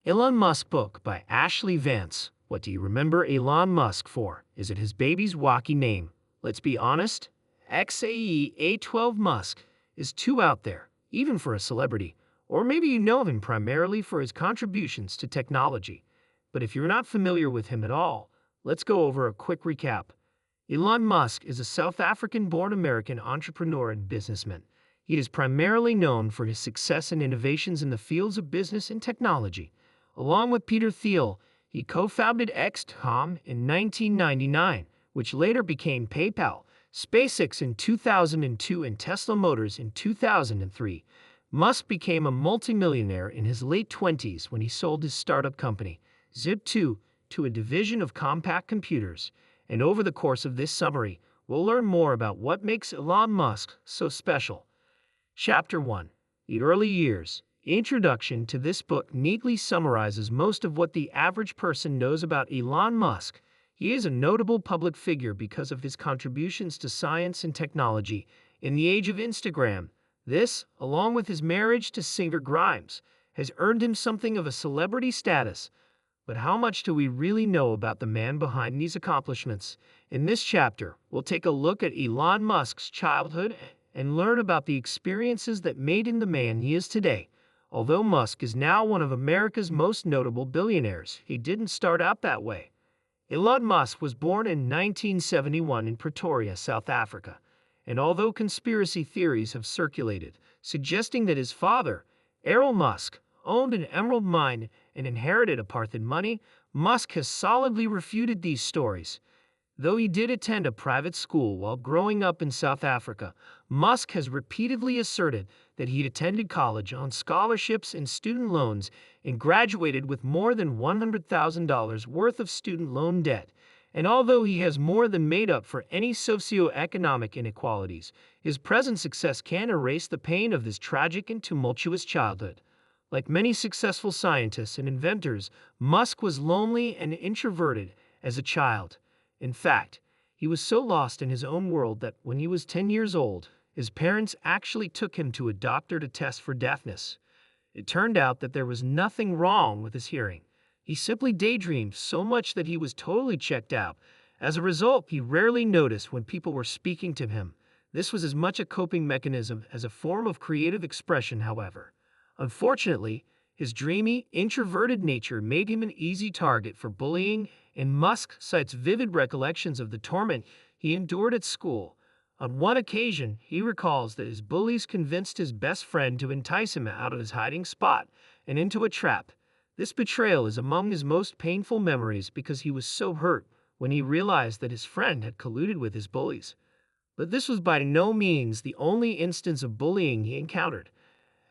Elon Musk book by Ashlee Vance. What do you remember Elon Musk for? Is it his baby's wacky name? Let's be honest, XAE-A12 Musk is too out there, even for a celebrity. Or maybe you know him primarily for his contributions to technology. But if you're not familiar with him at all, let's go over a quick recap. Elon Musk is a South African-born American entrepreneur and businessman. He is primarily known for his success and innovations in the fields of business and technology. Along with Peter Thiel, he co-founded X.com in 1999, which later became PayPal, SpaceX in 2002, and Tesla Motors in 2003. Musk became a multimillionaire in his late 20s when he sold his startup company, Zip2, to a division of Compaq Computers. And over the course of this summary, we'll learn more about what makes Elon Musk so special. Chapter 1. The Early Years. Introduction to this book neatly summarizes most of what the average person knows about Elon Musk. He is a notable public figure because of his contributions to science and technology. In the age of Instagram, this, along with his marriage to singer Grimes, has earned him something of a celebrity status. But how much do we really know about the man behind these accomplishments? In this chapter, we'll take a look at Elon Musk's childhood and learn about the experiences that made him the man he is today. Although Musk is now one of America's most notable billionaires, he didn't start out that way. Elon Musk was born in 1971 in Pretoria, South Africa, and although conspiracy theories have circulated, suggesting that his father, Errol Musk, owned an emerald mine and inherited apartheid money, Musk has solidly refuted these stories. Though he did attend a private school while growing up in South Africa, Musk has repeatedly asserted that he attended college on scholarships and student loans and graduated with more than $100,000 worth of student loan debt. And although he has more than made up for any socioeconomic inequalities, his present success can erase the pain of this tragic and tumultuous childhood. Like many successful scientists and inventors, Musk was lonely and introverted as a child. In fact, he was so lost in his own world that when he was 10 years old, his parents actually took him to a doctor to test for deafness. It turned out that there was nothing wrong with his hearing. He simply daydreamed so much that he was totally checked out. As a result, he rarely noticed when people were speaking to him. This was as much a coping mechanism as a form of creative expression, however. Unfortunately, his dreamy, introverted nature made him an easy target for bullying, and Musk cites vivid recollections of the torment he endured at school. On one occasion, he recalls that his bullies convinced his best friend to entice him out of his hiding spot and into a trap. This betrayal is among his most painful memories because he was so hurt when he realized that his friend had colluded with his bullies. But this was by no means the only instance of bullying he encountered.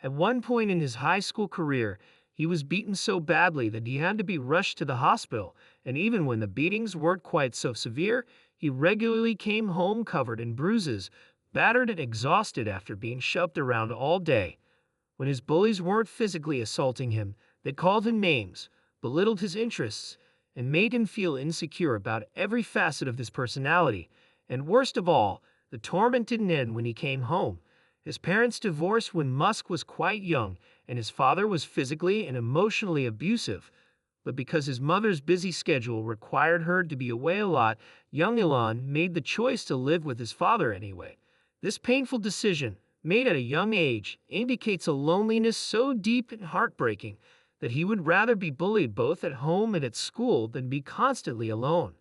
At one point in his high school career, he was beaten so badly that he had to be rushed to the hospital, and even when the beatings weren't quite so severe, he regularly came home covered in bruises, battered and exhausted after being shoved around all day. When his bullies weren't physically assaulting him, they called him names, belittled his interests, and made him feel insecure about every facet of his personality. And worst of all, the torment didn't end when he came home. His parents divorced when Musk was quite young, and his father was physically and emotionally abusive. But because his mother's busy schedule required her to be away a lot, young Elon made the choice to live with his father anyway. This painful decision, made at a young age, indicates a loneliness so deep and heartbreaking that he would rather be bullied both at home and at school than be constantly alone.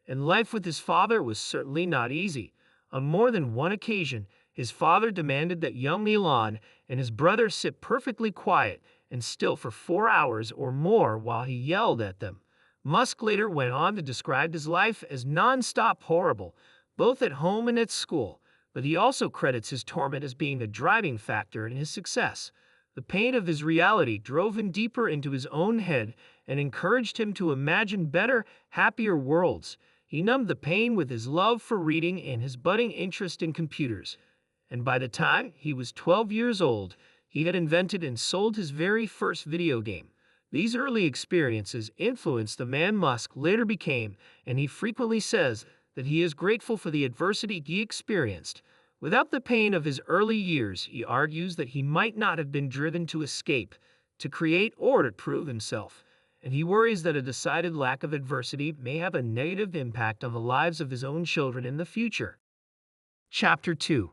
And life with his father was certainly not easy. On more than one occasion, his father demanded that young Elon and his brother sit perfectly quiet and still for 4 hours or more while he yelled at them. Musk later went on to describe his life as non-stop horrible, both at home and at school, but he also credits his torment as being the driving factor in his success. The pain of his reality drove him deeper into his own head and encouraged him to imagine better, happier worlds. He numbed the pain with his love for reading and his budding interest in computers. And by the time he was 12 years old, he had invented and sold his very first video game. These early experiences influenced the man Musk later became, and he frequently says that he is grateful for the adversity he experienced. Without the pain of his early years, he argues that he might not have been driven to escape, to create or to prove himself, and he worries that a decided lack of adversity may have a negative impact on the lives of his own children in the future. Chapter 2.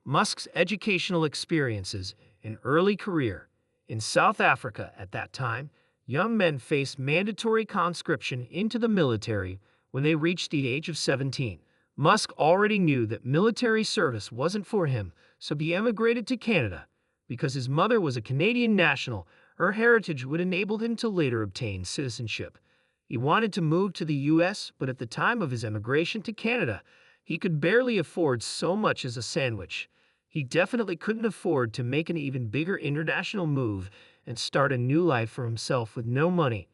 Musk's Educational Experiences and Early Career. In South Africa at that time, young men faced mandatory conscription into the military when they reached the age of 17. Musk already knew that military service wasn't for him, so he emigrated to Canada. Because his mother was a Canadian national, her heritage would enable him to later obtain citizenship. He wanted to move to the U.S., but at the time of his emigration to Canada, he could barely afford so much as a sandwich. He definitely couldn't afford to make an even bigger international move and start a new life for himself with no money.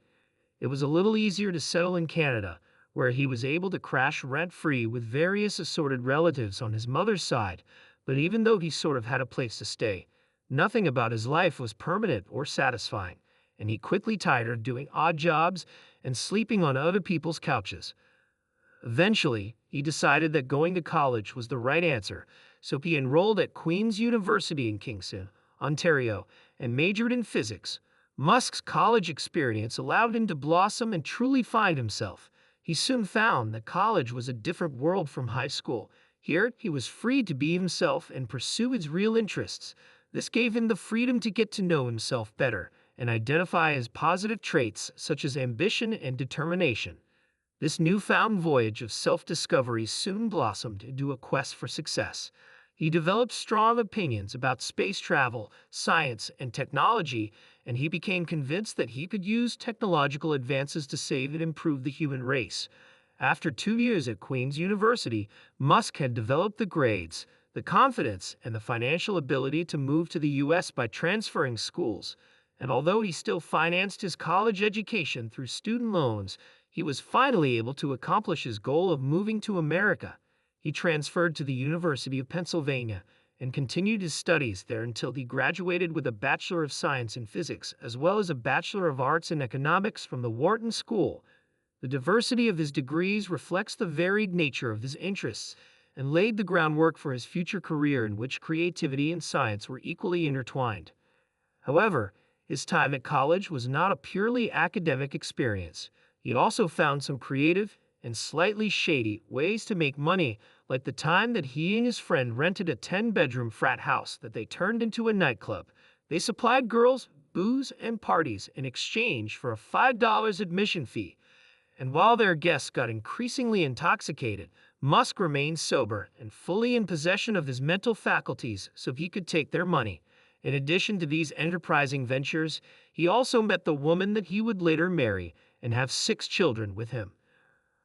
It was a little easier to settle in Canada, where he was able to crash rent-free with various assorted relatives on his mother's side, but even though he sort of had a place to stay, nothing about his life was permanent or satisfying, and he quickly tired of doing odd jobs and sleeping on other people's couches. Eventually, he decided that going to college was the right answer, so he enrolled at Queen's University in Kingston, Ontario, and majored in physics. Musk's college experience allowed him to blossom and truly find himself. He soon found that college was a different world from high school. Here, he was free to be himself and pursue his real interests. This gave him the freedom to get to know himself better and identify his positive traits such as ambition and determination. This newfound voyage of self-discovery soon blossomed into a quest for success. He developed strong opinions about space travel, science, and technology, and he became convinced that he could use technological advances to save and improve the human race. After 2 years at Queen's University, Musk had developed the grades, the confidence, and the financial ability to move to the U.S. by transferring schools. And although he still financed his college education through student loans, he was finally able to accomplish his goal of moving to America. He transferred to the University of Pennsylvania and continued his studies there until he graduated with a Bachelor of Science in Physics as well as a Bachelor of Arts in Economics from the Wharton School. The diversity of his degrees reflects the varied nature of his interests and laid the groundwork for his future career in which creativity and science were equally intertwined. However, his time at college was not a purely academic experience. He also found some creative and slightly shady ways to make money, like the time that he and his friend rented a 10-bedroom frat house that they turned into a nightclub. They supplied girls booze and parties in exchange for a $5 admission fee. And while their guests got increasingly intoxicated, Musk remained sober and fully in possession of his mental faculties so he could take their money. In addition to these enterprising ventures, he also met the woman that he would later marry and have 6 children with him.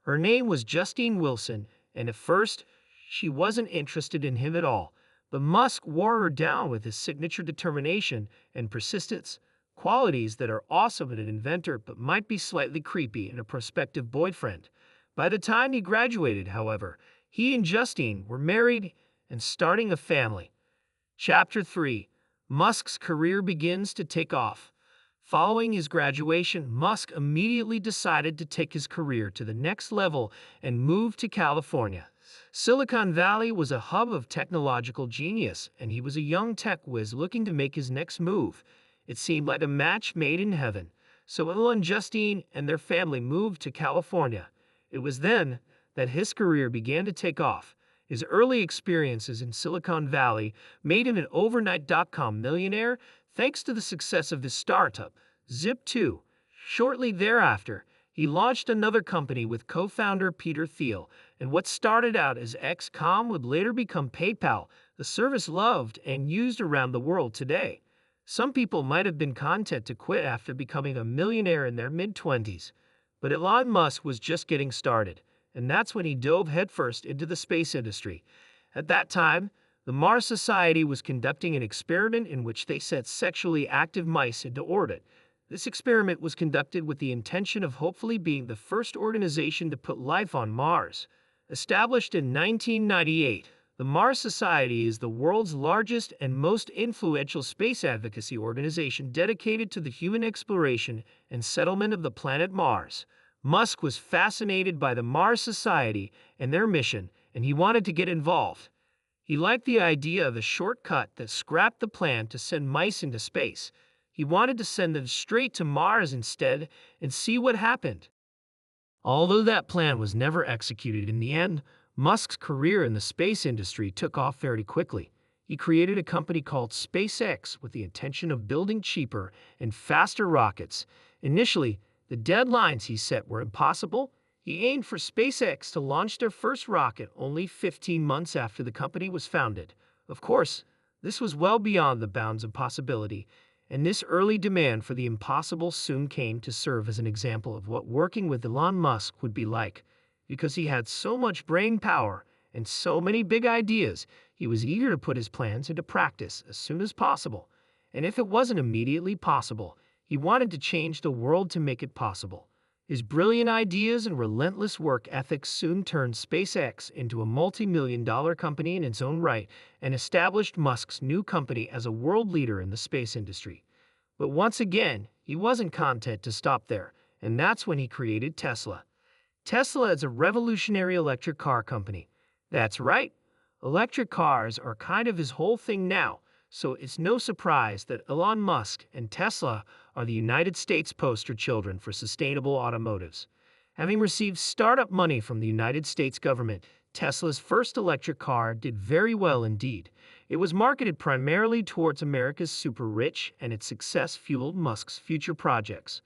Her name was Justine Wilson, and at first, she wasn't interested in him at all, but Musk wore her down with his signature determination and persistence, qualities that are awesome in an inventor but might be slightly creepy in a prospective boyfriend. By the time he graduated, however, he and Justine were married and starting a family. Chapter 3. Musk's career begins to take off. Following his graduation, Musk immediately decided to take his career to the next level and move to California. Silicon Valley was a hub of technological genius, and he was a young tech whiz looking to make his next move. It seemed like a match made in heaven. So Elon, Justine, and their family moved to California. It was then that his career began to take off. His early experiences in Silicon Valley made him an overnight dot-com millionaire thanks to the success of his startup, Zip2. Shortly thereafter, he launched another company with co-founder Peter Thiel, and what started out as XCOM would later become PayPal, the service loved and used around the world today. Some people might have been content to quit after becoming a millionaire in their mid-20s, but Elon Musk was just getting started, and that's when he dove headfirst into the space industry. At that time, the Mars Society was conducting an experiment in which they sent sexually active mice into orbit. This experiment was conducted with the intention of hopefully being the first organization to put life on Mars. Established in 1998, the Mars Society is the world's largest and most influential space advocacy organization dedicated to the human exploration and settlement of the planet Mars. Musk was fascinated by the Mars Society and their mission, and he wanted to get involved. He liked the idea of a shortcut that scrapped the plan to send mice into space. He wanted to send them straight to Mars instead and see what happened. Although that plan was never executed in the end, Musk's career in the space industry took off very quickly. He created a company called SpaceX with the intention of building cheaper and faster rockets. Initially, the deadlines he set were impossible. He aimed for SpaceX to launch their first rocket only 15 months after the company was founded. Of course, this was well beyond the bounds of possibility, and this early demand for the impossible soon came to serve as an example of what working with Elon Musk would be like. Because he had so much brain power and so many big ideas, he was eager to put his plans into practice as soon as possible. And if it wasn't immediately possible, he wanted to change the world to make it possible. His brilliant ideas and relentless work ethic soon turned SpaceX into a multi-million-dollar company in its own right and established Musk's new company as a world leader in the space industry. But once again, he wasn't content to stop there, and that's when he created Tesla. Tesla is a revolutionary electric car company. That's right, electric cars are kind of his whole thing now, so it's no surprise that Elon Musk and Tesla are the United States poster children for sustainable automotives. Having received startup money from the United States government, Tesla's first electric car did very well indeed. It was marketed primarily towards America's super-rich, and its success fueled Musk's future projects.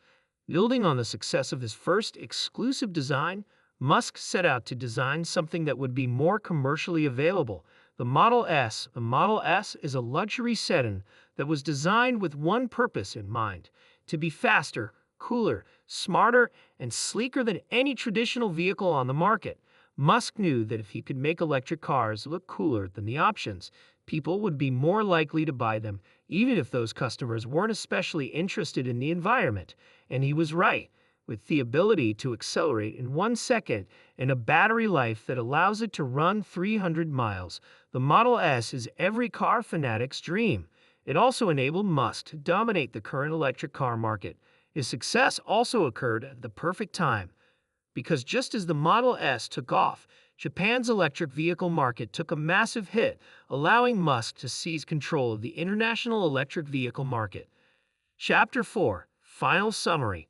Building on the success of his first exclusive design, Musk set out to design something that would be more commercially available. The Model S. The Model S is a luxury sedan that was designed with one purpose in mind: to be faster, cooler, smarter, and sleeker than any traditional vehicle on the market. Musk knew that if he could make electric cars look cooler than the options, people would be more likely to buy them, even if those customers weren't especially interested in the environment. And he was right. With the ability to accelerate in 1 second and a battery life that allows it to run 300 miles, the Model S is every car fanatic's dream. It also enabled Musk to dominate the current electric car market. His success also occurred at the perfect time, because just as the Model S took off, Japan's electric vehicle market took a massive hit, allowing Musk to seize control of the international electric vehicle market. Chapter 4. Final Summary.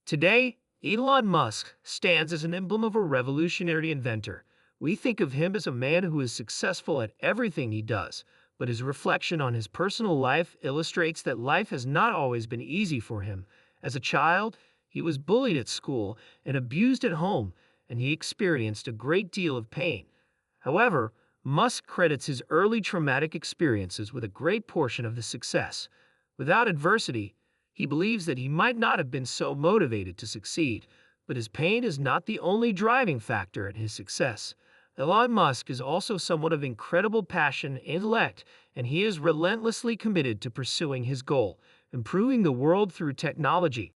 Today, Elon Musk stands as an emblem of a revolutionary inventor. We think of him as a man who is successful at everything he does, but his reflection on his personal life illustrates that life has not always been easy for him. As a child, he was bullied at school and abused at home, and he experienced a great deal of pain. However, Musk credits his early traumatic experiences with a great portion of the success. Without adversity, he believes that he might not have been so motivated to succeed, but his pain is not the only driving factor in his success. Elon Musk is also someone of incredible passion and intellect, and he is relentlessly committed to pursuing his goal, improving the world through technology.